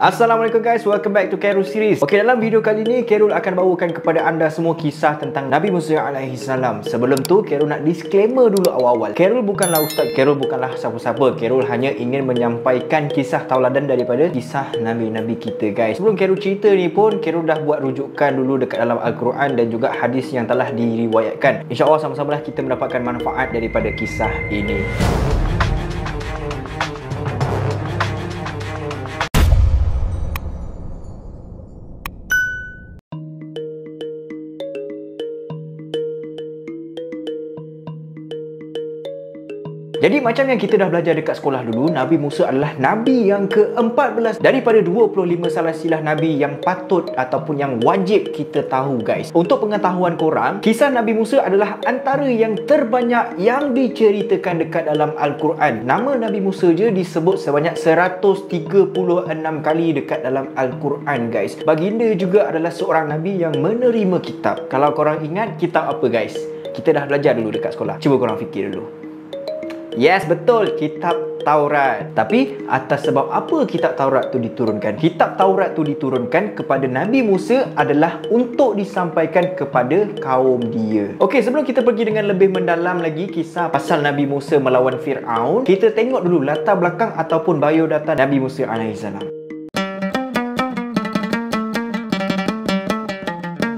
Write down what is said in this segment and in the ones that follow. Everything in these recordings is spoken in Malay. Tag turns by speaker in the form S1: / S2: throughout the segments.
S1: Assalamualaikum guys, welcome back to Carol Series. Okey, dalam video kali ni Carol akan bawakan kepada anda semua kisah tentang Nabi Musa alaihi salam. Sebelum tu Carol nak disclaimer dulu awal-awal. Carol bukanlah ustaz, Carol bukanlah siapa-siapa. Carol hanya ingin menyampaikan kisah tauladan daripada kisah nabi-nabi kita guys. Sebelum Carol cerita ni pun Carol dah buat rujukan dulu dekat dalam Al-Quran dan juga hadis yang telah diriwayatkan. InsyaAllah sama-samalah kita mendapatkan manfaat daripada kisah ini. Jadi macam yang kita dah belajar dekat sekolah dulu, Nabi Musa adalah Nabi yang ke-14 daripada 25 silsilah Nabi yang patut ataupun yang wajib kita tahu guys. Untuk pengetahuan korang, kisah Nabi Musa adalah antara yang terbanyak yang diceritakan dekat dalam Al-Quran. Nama Nabi Musa je disebut sebanyak 136 kali dekat dalam Al-Quran guys. Baginda juga adalah seorang Nabi yang menerima kitab. Kalau korang ingat, kitab apa guys? Kita dah belajar dulu dekat sekolah. Cuba korang fikir dulu. Yes, betul, kitab Taurat. Tapi atas sebab apa kitab Taurat tu diturunkan? Kitab Taurat tu diturunkan kepada Nabi Musa adalah untuk disampaikan kepada kaum dia. Okey, sebelum kita pergi dengan lebih mendalam lagi kisah pasal Nabi Musa melawan Fir'aun, kita tengok dulu latar belakang ataupun biodata Nabi Musa alaihissalam.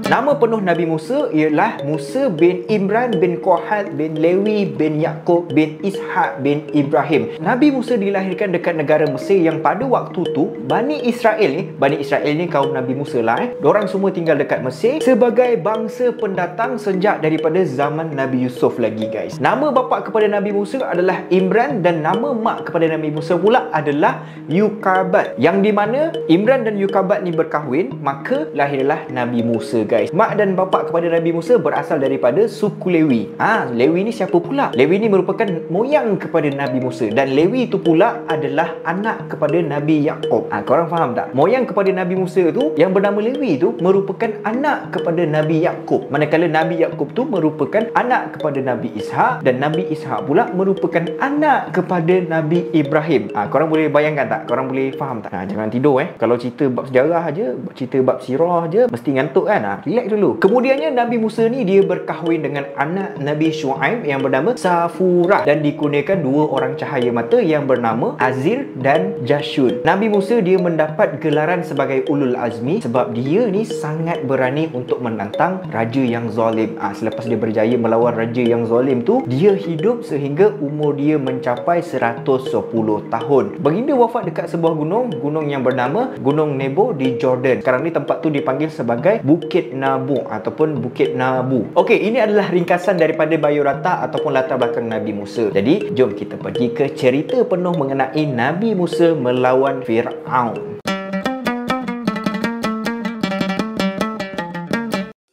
S1: Nama penuh Nabi Musa ialah Musa bin Imran bin Qahat bin Lewi bin Yaqub bin Ishaq bin Ibrahim. Nabi Musa dilahirkan dekat negara Mesir yang pada waktu tu Bani Israel ni kaum Nabi Musa lah Diorang semua tinggal dekat Mesir sebagai bangsa pendatang sejak daripada zaman Nabi Yusuf lagi guys. Nama bapa kepada Nabi Musa adalah Imran dan nama mak kepada Nabi Musa pula adalah Yukabat. Yang di mana Imran dan Yukabat ni berkahwin, maka lahirlah Nabi Musa guys. Mak dan bapa kepada Nabi Musa berasal daripada suku Lewi. Lewi ni siapa pula? Lewi ni merupakan moyang kepada Nabi Musa dan Lewi itu pula adalah anak kepada Nabi Yaqub. Korang faham tak? Moyang kepada Nabi Musa tu yang bernama Lewi tu merupakan anak kepada Nabi Yaqub. Manakala Nabi Yaqub tu merupakan anak kepada Nabi Ishaq dan Nabi Ishaq pula merupakan anak kepada Nabi Ibrahim. Korang boleh bayangkan tak? Korang boleh faham tak? Jangan tidur Kalau cerita bab sejarah aja, cerita bab sirah aja mesti ngantuk kan? Relax dulu. Kemudiannya Nabi Musa ni dia berkahwin dengan anak Nabi Shu'aib yang bernama Safurah dan dikurniakan dua orang cahaya mata yang bernama Azir dan Jashun. Nabi Musa dia mendapat gelaran sebagai Ulul Azmi sebab dia ni sangat berani untuk menantang raja yang zalim. Selepas dia berjaya melawan raja yang zalim tu, dia hidup sehingga umur dia mencapai 110 tahun. Baginda wafat dekat sebuah gunung yang bernama Gunung Nebo di Jordan. Sekarang ni tempat tu dipanggil sebagai Bukit Nabu ataupun Bukit Nabu. Okey, ini adalah ringkasan daripada biodata ataupun latar belakang Nabi Musa. Jadi, jom kita pergi ke cerita penuh mengenai Nabi Musa melawan Fir'aun.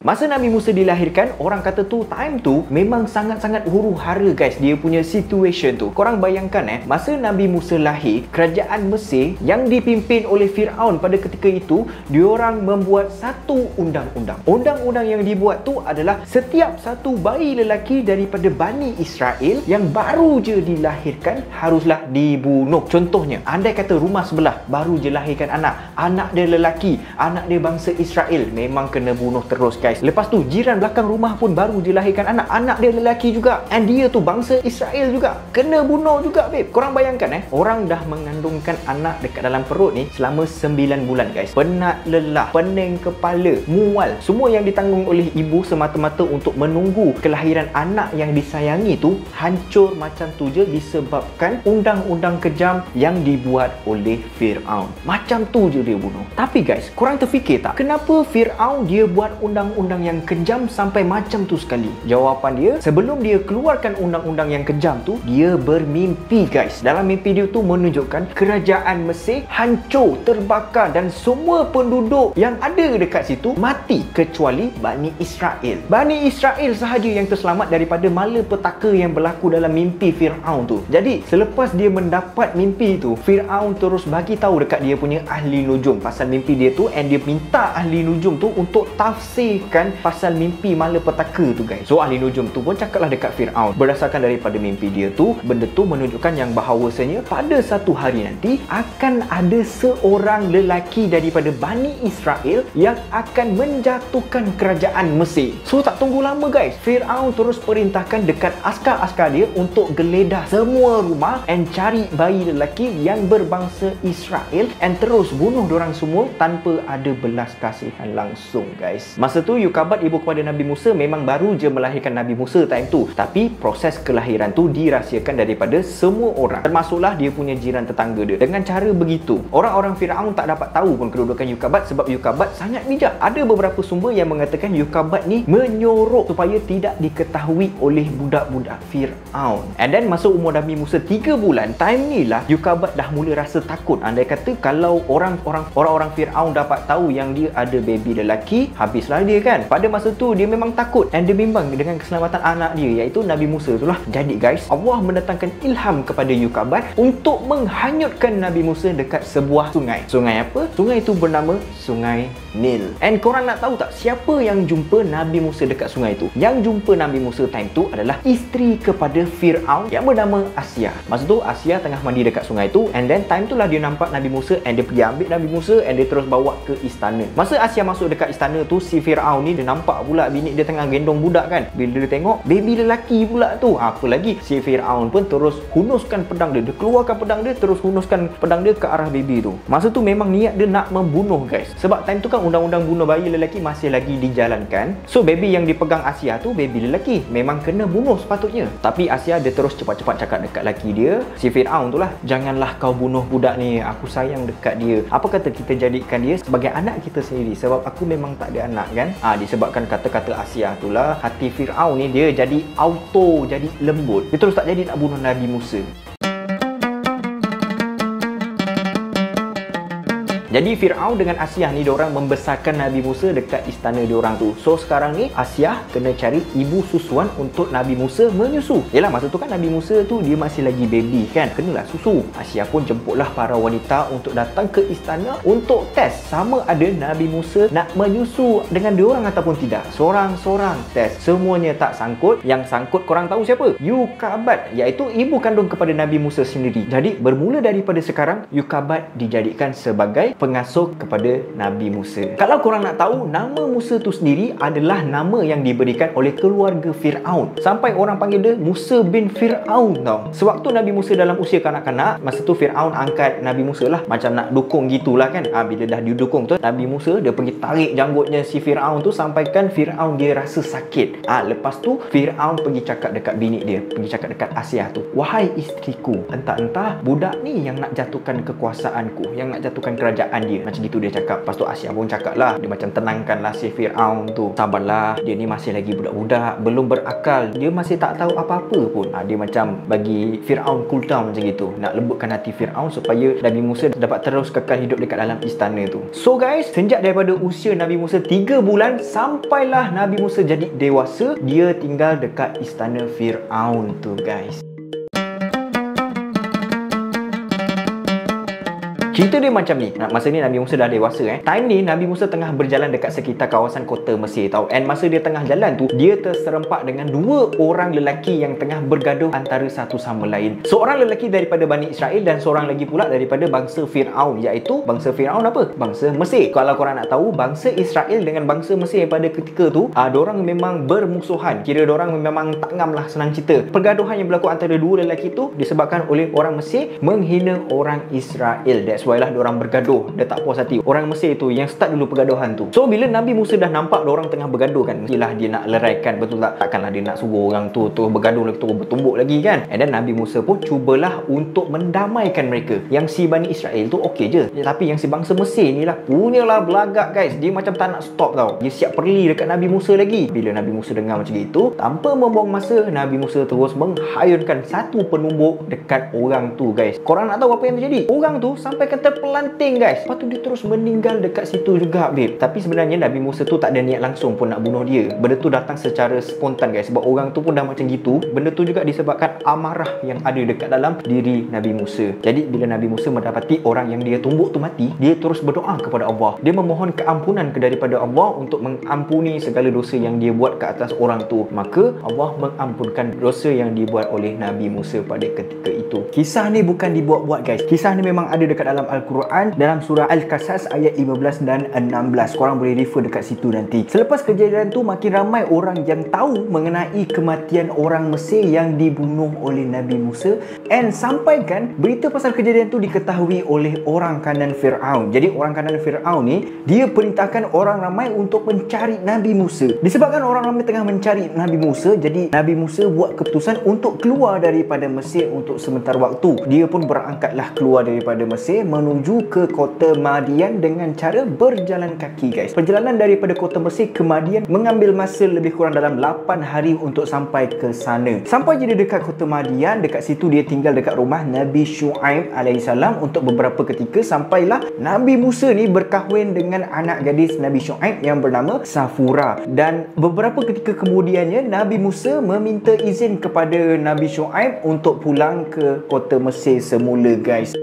S1: Masa Nabi Musa dilahirkan, orang kata tu time tu memang sangat-sangat huru-hara guys, dia punya situation tu. Korang bayangkan masa Nabi Musa lahir, kerajaan Mesir yang dipimpin oleh Fir'aun pada ketika itu, diorang membuat satu undang-undang. Undang-undang yang dibuat tu adalah setiap satu bayi lelaki daripada Bani Israel yang baru je dilahirkan haruslah dibunuh. Contohnya, andai kata rumah sebelah baru je lahirkan anak dia lelaki, anak dia bangsa Israel, memang kena bunuh terus guys. Lepas tu jiran belakang rumah pun baru je lahirkan anak dia lelaki juga, and dia tu bangsa Israel juga, kena bunuh juga babe. Korang bayangkan orang dah mengandungkan anak dekat dalam perut ni selama 9 bulan guys. Penat, lelah, pening kepala, mual, semua yang ditanggung oleh ibu semata-mata untuk menunggu kelahiran anak yang disayangi tu hancur macam tu je disebabkan undang-undang kejam yang dibuat oleh Fir'aun. Macam tu je dia bunuh. Tapi guys, korang terfikir tak kenapa Fir'aun dia buat undang-undang yang kejam sampai macam tu sekali? Jawapan dia, sebelum dia keluarkan undang-undang yang kejam tu, dia bermimpi guys. Dalam mimpi dia tu menunjukkan kerajaan Mesir hancur, terbakar dan semua penduduk yang ada dekat situ mati kecuali Bani Israel. Bani Israel sahaja yang terselamat daripada malapetaka yang berlaku dalam mimpi Fir'aun tu. Jadi selepas dia mendapat mimpi tu, Fir'aun terus bagi tahu dekat dia punya ahli nujum pasal mimpi dia tu, and dia minta ahli nujum tu untuk tafsir menceritakan pasal mimpi malapetaka tu guys. So ahli nujum tu pun cakaplah dekat Firaun, berdasarkan daripada mimpi dia tu, benda tu menunjukkan yang bahawasanya pada satu hari nanti akan ada seorang lelaki daripada Bani Israel yang akan menjatuhkan kerajaan Mesir. So tak tunggu lama guys, Firaun terus perintahkan dekat askar-askar dia untuk geledah semua rumah and cari bayi lelaki yang berbangsa Israel and terus bunuh diorang semua tanpa ada belas kasihan langsung guys. Masa tu Yokabad, ibu kepada Nabi Musa, memang baru je melahirkan Nabi Musa time tu, tapi proses kelahiran tu dirahsiakan daripada semua orang, termasuklah dia punya jiran tetangga dia. Dengan cara begitu, orang-orang Firaun tak dapat tahu pun kedudukan Yokabad sebab Yokabad sangat bijak. Ada beberapa sumber yang mengatakan Yokabad ni menyorok supaya tidak diketahui oleh budak-budak Firaun. And then masuk umur Nabi Musa 3 bulan, time ni lah Yokabad dah mula rasa takut. Andai kata kalau orang-orang Firaun dapat tahu yang dia ada baby lelaki, habislah dia kan. Pada masa tu dia memang takut and dia bimbang dengan keselamatan anak dia, iaitu Nabi Musa itulah. Jadi guys, Allah mendatangkan ilham kepada Yokabad untuk menghanyutkan Nabi Musa dekat sebuah sungai. Sungai apa? Sungai itu bernama Sungai Nil. And korang nak tahu tak siapa yang jumpa Nabi Musa dekat sungai itu? Yang jumpa Nabi Musa time tu adalah isteri kepada Firaun yang bernama Asia. Masa tu Asia tengah mandi dekat sungai tu, and then time tu lah dia nampak Nabi Musa and dia pergi ambil Nabi Musa and dia terus bawa ke istana. Masa Asia masuk dekat istana tu, si Firaun ni dia nampak pula bini dia tengah gendong budak kan. Bila dia tengok baby lelaki pula tu, apa lagi, si Firaun pun terus hunuskan pedang dia. Dia keluarkan pedang dia, terus hunuskan pedang dia ke arah baby tu. Masa tu memang niat dia nak membunuh guys, sebab time tu kan undang-undang bunuh bayi lelaki masih lagi dijalankan. So baby yang dipegang Asia tu baby lelaki, memang kena bunuh sepatutnya. Tapi Asia dia terus cepat-cepat cakap dekat lelaki dia, si Firaun tu lah, janganlah kau bunuh budak ni, aku sayang dekat dia. Apa kata kita jadikan dia sebagai anak kita sendiri, sebab aku memang tak ada anak kan. Disebabkan kata-kata Asia tu lah, hati Firaun ni dia jadi auto, jadi lembut. Dia terus tak jadi nak bunuh Nabi Musa. Jadi Firaun dengan Asyah ni diorang membesarkan Nabi Musa dekat istana diorang tu. So sekarang ni Asyah kena cari ibu susuan untuk Nabi Musa menyusu. Yalah masa tu kan Nabi Musa tu dia masih lagi baby kan, kenalah susu. Asyah pun jemputlah para wanita untuk datang ke istana untuk test sama ada Nabi Musa nak menyusu dengan diorang ataupun tidak. Sorang-sorang test, semuanya tak sangkut. Yang sangkut korang tahu siapa? Yokabad, iaitu ibu kandung kepada Nabi Musa sendiri. Jadi bermula daripada sekarang Yokabad dijadikan sebagai pengasuh kepada Nabi Musa. Kalau korang nak tahu, nama Musa tu sendiri adalah nama yang diberikan oleh keluarga Firaun. Sampai orang panggil dia Musa bin Firaun tau. Sewaktu Nabi Musa dalam usia kanak-kanak, masa tu Firaun angkat Nabi Musa lah, macam nak dukung gitulah kan. Bila dah didukung tu, Nabi Musa dia pergi tarik janggutnya si Firaun tu sampaikan Firaun dia rasa sakit. Lepas tu Firaun pergi cakap dekat bini dia, pergi cakap dekat Asyah tu, wahai isteriku, entah-entah budak ni yang nak jatuhkan kekuasaanku, yang nak jatuhkan kerajaan dia. Macam gitu dia cakap. Lepas tu Asyah pun cakap lah, dia macam tenangkanlah si Firaun tu, sabarlah, dia ni masih lagi budak-budak, belum berakal, dia masih tak tahu apa-apa pun. Dia macam bagi Firaun cool down macam gitu, nak lembutkan hati Firaun supaya Nabi Musa dapat terus kekal hidup dekat dalam istana tu. So guys, sejak daripada usia Nabi Musa 3 bulan sampailah Nabi Musa jadi dewasa, dia tinggal dekat istana Firaun tu guys. Cerita dia macam ni. Masa ni Nabi Musa dah dewasa Time ni Nabi Musa tengah berjalan dekat sekitar kawasan kota Mesir tau. And masa dia tengah jalan tu, dia terserempak dengan 2 orang lelaki yang tengah bergaduh antara satu sama lain. Seorang lelaki daripada Bani Israel dan seorang lagi pula daripada bangsa Firaun, iaitu bangsa Firaun apa? Bangsa Mesir. Kalau korang nak tahu, bangsa Israel dengan bangsa Mesir pada ketika tu, diorang memang bermusuhan. Kira diorang memang tak ngam lah, senang cerita. Pergaduhan yang berlaku antara 2 lelaki tu disebabkan oleh orang Mesir menghina orang Israel. That's why lah diorang bergaduh. Dia tak puas hati. Orang Mesir tu yang start dulu pergaduhan tu. So bila Nabi Musa dah nampak diorang tengah bergaduh kan, mestilah dia nak leraikan, betul tak? Takkanlah dia nak suruh orang tu bergaduh lagi, terus bertumbuk lagi kan. And then Nabi Musa pun cubalah untuk mendamaikan mereka. Yang si Bani Israel tu okey je, tapi yang si bangsa Mesir ni lah punyalah belagak guys. Dia macam tak nak stop tau. Dia siap perli dekat Nabi Musa lagi. Bila Nabi Musa dengar macam itu, tanpa membuang masa, Nabi Musa terus menghayunkan satu penumbuk dekat orang tu guys. Korang nak tahu apa yang terjadi? Orang tu sampai akan terpelanting guys. Lepas tu dia terus meninggal dekat situ juga babe. Tapi sebenarnya Nabi Musa tu tak ada niat langsung pun nak bunuh dia. Benda tu datang secara spontan guys. Sebab orang tu pun dah macam gitu. Benda tu juga disebabkan amarah yang ada dekat dalam diri Nabi Musa. Jadi bila Nabi Musa mendapati orang yang dia tumbuk tu mati, dia terus berdoa kepada Allah. Dia memohon keampunan daripada Allah untuk mengampuni segala dosa yang dia buat ke atas orang tu. Maka Allah mengampunkan dosa yang dibuat oleh Nabi Musa pada ketika itu. Kisah ni bukan dibuat-buat guys. Kisah ni memang ada dekat dalam Al-Quran, dalam surah Al-Qasas ayat 15 dan 16. Korang boleh refer dekat situ nanti. Selepas kejadian tu, makin ramai orang yang tahu mengenai kematian orang Mesir yang dibunuh oleh Nabi Musa, and sampaikan berita pasal kejadian tu diketahui oleh orang kanan Fir'aun. Jadi orang kanan Fir'aun ni, dia perintahkan orang ramai untuk mencari Nabi Musa. Disebabkan orang ramai tengah mencari Nabi Musa, jadi Nabi Musa buat keputusan untuk keluar daripada Mesir untuk sementara waktu. Dia pun berangkatlah keluar daripada Mesir menuju ke kota Madian dengan cara berjalan kaki guys. Perjalanan daripada kota Mesir ke Madian mengambil masa lebih kurang dalam 8 hari untuk sampai ke sana. Sampai je dia dekat kota Madian, dekat situ dia tinggal dekat rumah Nabi Syuaib alaihissalam untuk beberapa ketika. Sampailah Nabi Musa ni berkahwin dengan anak gadis Nabi Syuaib yang bernama Safura. Dan beberapa ketika kemudiannya Nabi Musa meminta izin kepada Nabi Syuaib untuk pulang ke kota Mesir semula guys.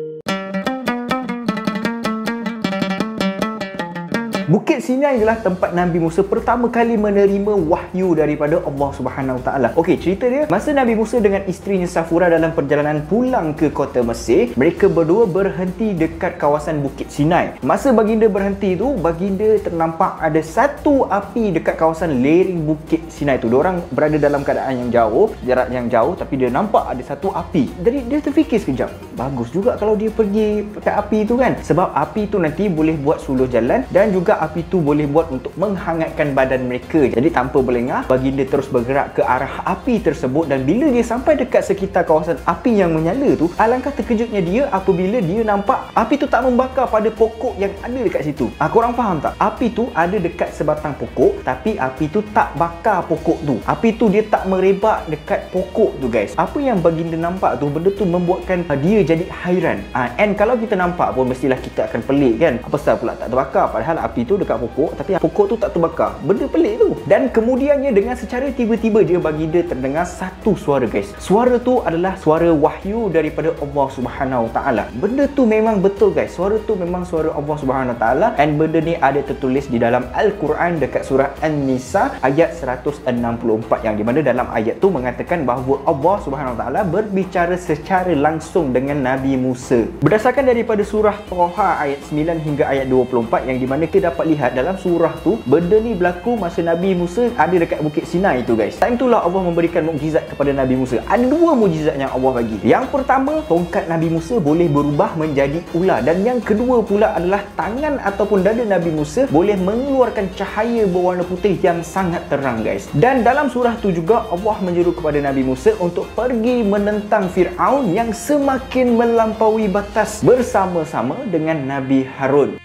S1: Bukit Sinai adalah tempat Nabi Musa pertama kali menerima wahyu daripada Allah Subhanahu Wa Taala. Okey, cerita dia, masa Nabi Musa dengan isterinya Safura dalam perjalanan pulang ke kota Mesir, mereka berdua berhenti dekat kawasan Bukit Sinai. Masa baginda berhenti tu, baginda ternampak ada satu api dekat kawasan lereng Bukit Sinai tu. Diorang berada dalam keadaan yang jauh, jarak yang jauh, tapi dia nampak ada satu api. Jadi dia terfikir sekejap, bagus juga kalau dia pergi dekat api tu kan, sebab api tu nanti boleh buat suluh jalan dan juga api tu boleh buat untuk menghangatkan badan mereka. Jadi tanpa berlengah, baginda terus bergerak ke arah api tersebut. Dan bila dia sampai dekat sekitar kawasan api yang menyala tu, alangkah terkejutnya dia apabila dia nampak api tu tak membakar pada pokok yang ada dekat situ. Korang faham tak? Api tu ada dekat sebatang pokok, tapi api tu tak bakar pokok tu. Api tu dia tak merebak dekat pokok tu guys. Apa yang baginda nampak tu, benda tu membuatkan dia jadi hairan. And kalau kita nampak pun mestilah kita akan pelik kan, apa sebab pula tak terbakar, padahal api tu dekat pokok tapi pokok tu tak terbakar. Benda pelik tu. Dan kemudiannya dengan secara tiba-tiba je baginda terdengar satu suara guys. Suara tu adalah suara wahyu daripada Allah Subhanahu Wa Taala. Benda tu memang betul guys. Suara tu memang suara Allah Subhanahu Wa Taala, and benda ni ada tertulis di dalam Al-Quran dekat surah An-Nisa ayat 164, yang di mana dalam ayat tu mengatakan bahawa Allah Subhanahu Wa Taala berbicara secara langsung dengan Nabi Musa. Berdasarkan daripada surah Taha ayat 9 hingga ayat 24, yang di mana kita dapat lihat dalam surah tu, benda ni berlaku masa Nabi Musa ada dekat Bukit Sinai tu guys. Time itulah Allah memberikan mukjizat kepada Nabi Musa. Ada dua mukjizat yang Allah bagi. Yang pertama, tongkat Nabi Musa boleh berubah menjadi ular, dan yang kedua pula adalah tangan ataupun dada Nabi Musa boleh mengeluarkan cahaya berwarna putih yang sangat terang guys. Dan dalam surah tu juga Allah menyeru kepada Nabi Musa untuk pergi menentang Fir'aun yang semakin melampaui batas bersama-sama dengan Nabi Harun.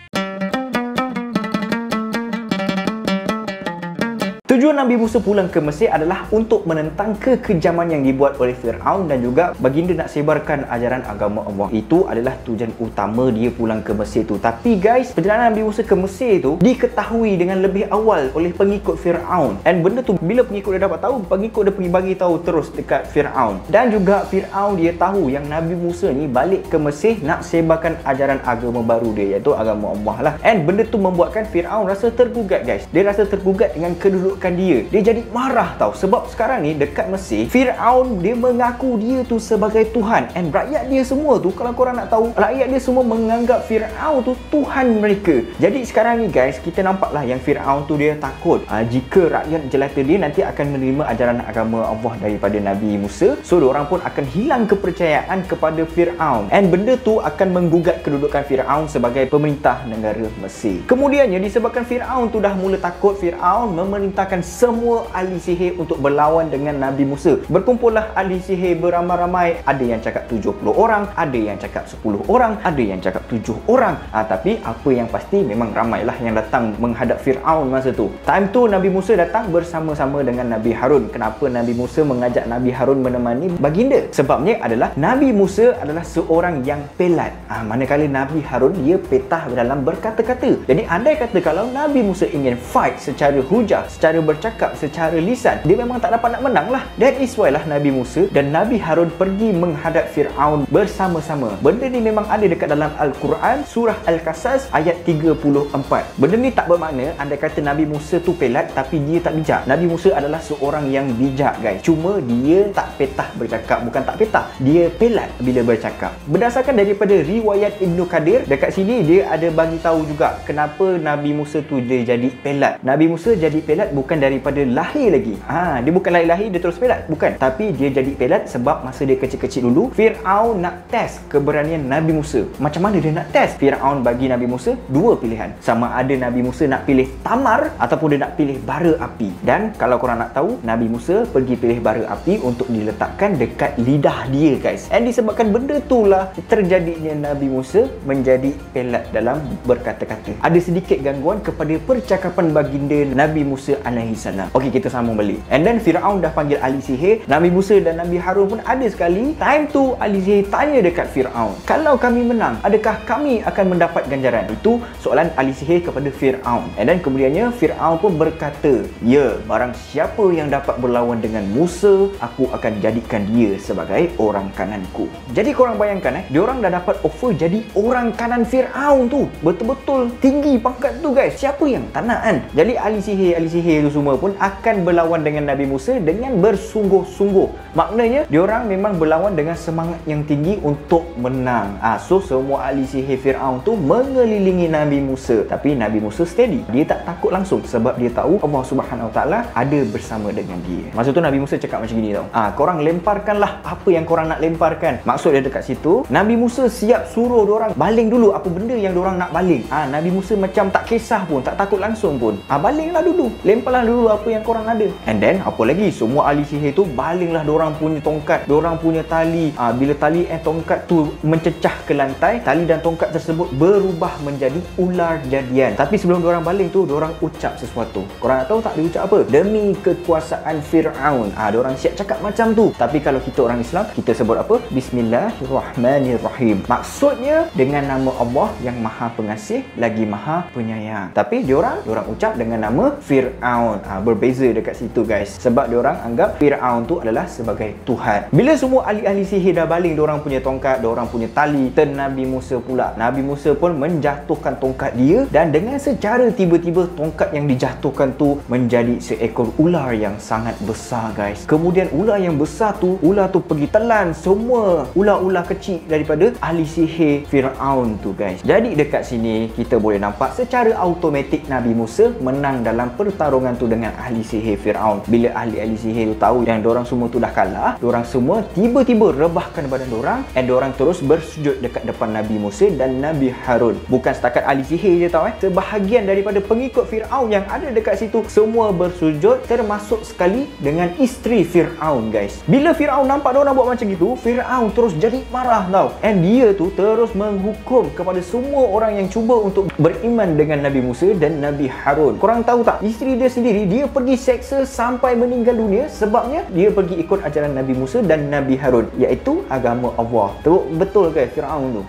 S1: Tujuan Nabi Musa pulang ke Mesir adalah untuk menentang kekejaman yang dibuat oleh Fir'aun, dan juga baginda nak sebarkan ajaran agama Allah. Itu adalah tujuan utama dia pulang ke Mesir tu. Tapi guys, perjalanan Nabi Musa ke Mesir tu diketahui dengan lebih awal oleh pengikut Fir'aun. Dan benda tu bila pengikut dia dapat tahu, pengikut dia pergi bagi tahu terus dekat Fir'aun. Dan juga Fir'aun dia tahu yang Nabi Musa ni balik ke Mesir nak sebarkan ajaran agama baru dia, iaitu agama Allah lah. And benda tu membuatkan Fir'aun rasa tergugat guys. Dia rasa tergugat dengan kedudukan dia. Dia jadi marah tau. Sebab sekarang ni dekat Mesir, Fir'aun dia mengaku dia tu sebagai Tuhan. And rakyat dia semua tu, kalau korang nak tahu, rakyat dia semua menganggap Fir'aun tu Tuhan mereka. Jadi sekarang ni guys, kita nampaklah yang Fir'aun tu dia takut jika rakyat jelata dia nanti akan menerima ajaran agama Allah daripada Nabi Musa. So diorang pun akan hilang kepercayaan kepada Fir'aun. And benda tu akan menggugat kedudukan Fir'aun sebagai pemerintah negara Mesir. Kemudiannya disebabkan Fir'aun tu dah mula takut, Fir'aun memerintahkan semua ahli sihir untuk berlawan dengan Nabi Musa. Berkumpullah ahli sihir beramai-ramai. Ada yang cakap 70 orang, ada yang cakap 10 orang, ada yang cakap 7 orang. Tapi apa yang pasti memang ramailah yang datang menghadap Fir'aun masa tu. Time tu Nabi Musa datang bersama-sama dengan Nabi Harun. Kenapa Nabi Musa mengajak Nabi Harun menemani baginda? Sebabnya adalah Nabi Musa adalah seorang yang pelat. Manakala Nabi Harun dia petah dalam berkata-kata. Jadi andai kata kalau Nabi Musa ingin fight secara hujah, secara bercakap, secara lisan, dia memang tak dapat nak menang lah. That is why lah Nabi Musa dan Nabi Harun pergi menghadap Fir'aun bersama-sama. Benda ni memang ada dekat dalam Al-Quran, surah Al-Qasas ayat 34. Benda ni tak bermakna andai kata Nabi Musa tu pelat tapi dia tak bijak. Nabi Musa adalah seorang yang bijak guys. Cuma dia tak petah bercakap. Bukan tak petah, dia pelat bila bercakap. Berdasarkan daripada riwayat Ibnu Kathir, dekat sini dia ada bagi tahu juga kenapa Nabi Musa tu dia jadi pelat. Nabi Musa jadi pelat bukan daripada lahir lagi. Dia bukan lahir dia terus pelat, bukan. Tapi dia jadi pelat sebab masa dia kecil-kecil dulu, Fir'aun nak test keberanian Nabi Musa. Macam mana dia nak test? Fir'aun bagi Nabi Musa dua pilihan. Sama ada Nabi Musa nak pilih tamar ataupun dia nak pilih bara api. Dan kalau korang nak tahu, Nabi Musa pergi pilih bara api untuk diletakkan dekat lidah dia guys. And disebabkan benda itulah terjadinya Nabi Musa menjadi pelat dalam berkata-kata. Ada sedikit gangguan kepada percakapan baginda Nabi Musa alaihi salam. Okey, kita sambung balik. And then Fir'aun dah panggil ahli sihir. Nabi Musa dan Nabi Harun pun ada sekali. Time tu ahli sihir tanya dekat Fir'aun, kalau kami menang, adakah kami akan mendapat ganjaran? Itu soalan ahli sihir kepada Fir'aun. And then kemudiannya Fir'aun pun berkata, ya, barang siapa yang dapat berlawan dengan Musa, aku akan jadikan dia sebagai orang kananku. Jadi korang bayangkan diorang dah dapat offer jadi orang kanan Fir'aun tu. Betul-betul tinggi pangkat tu guys. Siapa yang tak nak kan? Jadi ahli sihir tu semua pun akan berlawan dengan Nabi Musa dengan bersungguh-sungguh. Maknanya diorang memang berlawan dengan semangat yang tinggi untuk menang. So semua ahli sihir Fir'aun tu mengelilingi Nabi Musa. Tapi Nabi Musa steady. Dia tak takut langsung sebab dia tahu Allah Subhanahu Wa Taala ada bersama dengan dia. Masa tu Nabi Musa cakap macam gini tau. Korang lemparkanlah apa yang korang nak lemparkan. Maksud dia dekat situ, Nabi Musa siap suruh diorang baling dulu apa benda yang diorang nak baling. Nabi Musa macam tak kisah pun, tak takut langsung pun. Balinglah dulu, lemparlah dulu apa yang korang ada. And then apa lagi, semua ahli sihir tu balinglah diorang punya tongkat, diorang punya tali. Bila tali tongkat tu mencecah ke lantai, tali dan tongkat tersebut berubah menjadi ular jadian. Tapi sebelum diorang baling tu, diorang ucap sesuatu. Korang nak tahu tak dia ucap apa? Demi kekuasaan Fir'aun. Diorang siap cakap macam tu. Tapi kalau kita orang Islam, kita sebut apa? Bismillahirrahmanirrahim. Maksudnya dengan nama Allah yang Maha Pengasih lagi Maha Penyayang. Tapi diorang ucap dengan nama Fir'aun. Berbeza dekat situ guys. Sebab diorang anggap Fir'aun tu adalah sebagai Tuhan. Bila semua ahli-ahli sihir dah baling diorang punya tongkat, diorang punya tali, turn Nabi Musa pula. Nabi Musa pun menjatuhkan tongkat dia dan dengan secara tiba-tiba tongkat yang dijatuhkan tu menjadi seekor ular yang sangat besar guys. Kemudian ular yang besar tu, ular tu pergi telan semua ular-ular kecil daripada ahli sihir Fir'aun tu guys. Jadi dekat sini kita boleh nampak secara automatik Nabi Musa menang dalam pertarungan tu dengan ahli sihir Fir'aun. Bila ahli-ahli sihir tu tahu yang diorang semua tu dah kalah, diorang semua tiba-tiba rebahkan badan diorang and diorang terus bersujud dekat depan Nabi Musa dan Nabi Harun. Bukan setakat ahli sihir je tau sebahagian daripada pengikut Fir'aun yang ada dekat situ semua bersujud, termasuk sekali dengan isteri Fir'aun guys. Bila Fir'aun nampak diorang buat macam gitu, Fir'aun terus jadi marah tau. And dia tu terus menghukum kepada semua orang yang cuba untuk beriman dengan Nabi Musa dan Nabi Harun. Korang tahu tak, isteri dia sendiri dia pergi seksa sampai meninggal dunia sebabnya dia pergi ikut ajaran Nabi Musa dan Nabi Harun, iaitu agama Allah. Teruk betul ke Fir'aun tu?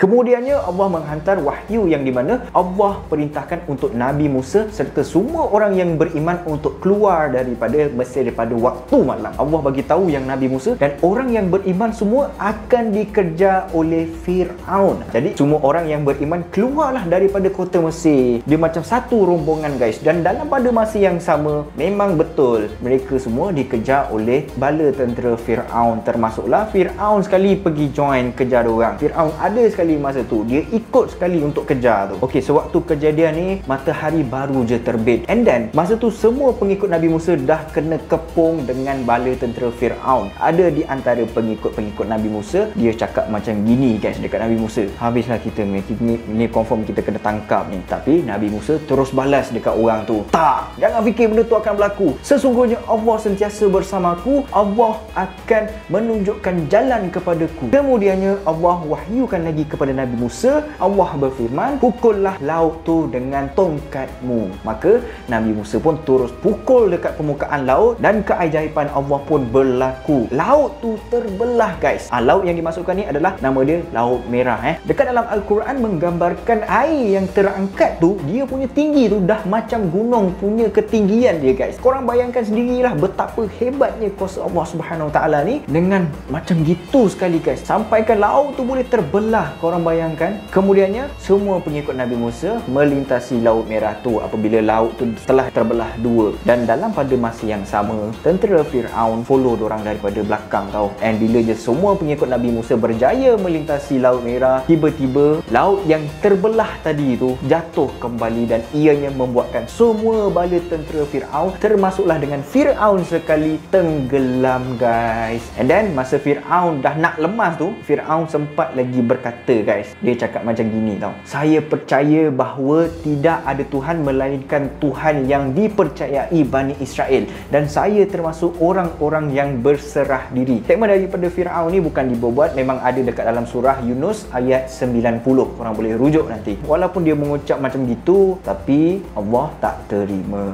S1: Kemudiannya Allah menghantar wahyu yang di mana Allah perintahkan untuk Nabi Musa serta semua orang yang beriman untuk keluar daripada Mesir pada waktu malam. Allah bagi tahu yang Nabi Musa dan orang yang beriman semua akan dikejar oleh Fir'aun. Jadi semua orang yang beriman keluarlah daripada kota Mesir. Dia macam satu rombongan guys. Dan dalam pada masa yang sama memang betul mereka semua dikejar oleh bala tentera Fir'aun. Termasuklah Fir'aun sekali pergi join kejar orang. Fir'aun ada sekali sekali masa tu. Dia ikut sekali untuk kejar tu. Okey, sewaktu kejadian ni matahari baru je terbit. And then masa tu semua pengikut Nabi Musa dah kena kepung dengan bala tentera Firaun. Ada di antara pengikut Nabi Musa, dia cakap macam gini guys dekat Nabi Musa. Habislah kita ni confirm kita kena tangkap ni. Tapi Nabi Musa terus balas dekat orang tu. Tak, jangan fikir benda tu akan berlaku. Sesungguhnya Allah sentiasa bersamaku. Allah akan menunjukkan jalan kepadaku. Kemudiannya Allah wahyukan lagi kepada Nabi Musa. Allah berfirman, pukullah laut tu dengan tongkatmu. Maka Nabi Musa pun terus pukul dekat permukaan laut dan keajaiban Allah pun berlaku. Laut tu terbelah guys. Laut yang dimasukkan ni adalah nama dia Laut Merah. Dekat dalam Al-Quran menggambarkan air yang terangkat tu, dia punya tinggi tu dah macam gunung punya ketinggian dia guys. Korang bayangkan sendirilah betapa hebatnya kuasa Allah Subhanahu Wa Taala ni dengan macam gitu sekali guys. Sampaikan laut tu boleh terbelah. Korang bayangkan. Kemudiannya semua pengikut Nabi Musa melintasi Laut Merah tu apabila laut tu telah terbelah dua. Dan dalam pada masa yang sama, tentera Firaun follow dorang daripada belakang tau. And bila je semua pengikut Nabi Musa berjaya melintasi Laut Merah, tiba-tiba laut yang terbelah tadi tu jatuh kembali dan ianya membuatkan semua bala tentera Firaun termasuklah dengan Firaun sekali tenggelam guys. And then masa Firaun dah nak lemas tu, Firaun sempat lagi berkata guys. Dia cakap macam gini tau. Saya percaya bahawa tidak ada Tuhan melainkan Tuhan yang dipercayai Bani Israel, dan saya termasuk orang-orang yang berserah diri. Statement daripada Firaun ni bukan dibuat, memang ada dekat dalam surah Yunus ayat 90. Korang boleh rujuk nanti. Walaupun dia mengucap macam gitu, tapi Allah tak terima.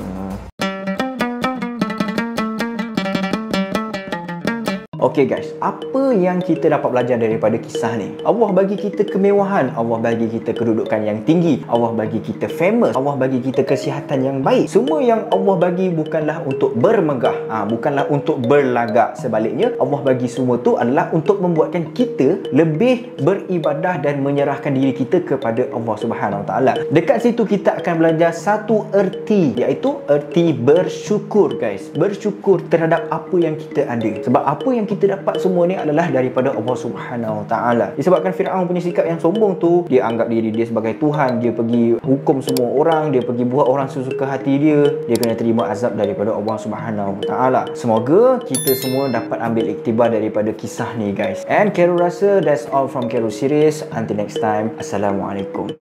S1: Okey guys, apa yang kita dapat belajar daripada kisah ni? Allah bagi kita kemewahan, Allah bagi kita kedudukan yang tinggi, Allah bagi kita famous, Allah bagi kita kesihatan yang baik. Semua yang Allah bagi bukanlah untuk bermegah, bukanlah untuk berlagak. Sebaliknya, Allah bagi semua tu adalah untuk membuatkan kita lebih beribadah dan menyerahkan diri kita kepada Allah Subhanahu Wa Taala. Dekat situ kita akan belajar satu erti, iaitu erti bersyukur guys. Bersyukur terhadap apa yang kita ada. Sebab apa yang kita dapat semua ni adalah daripada Allah Subhanahu Wa Taala. Disebabkan Firaun punya sikap yang sombong tu, dia anggap diri dia sebagai Tuhan, dia pergi hukum semua orang, dia pergi buat orang sesuka hati dia kena terima azab daripada Allah Subhanahu Wa Taala. Semoga kita semua dapat ambil iktibar daripada kisah ni guys. And Khairul rasa that's all from Khairul series. Until next time, Assalamualaikum.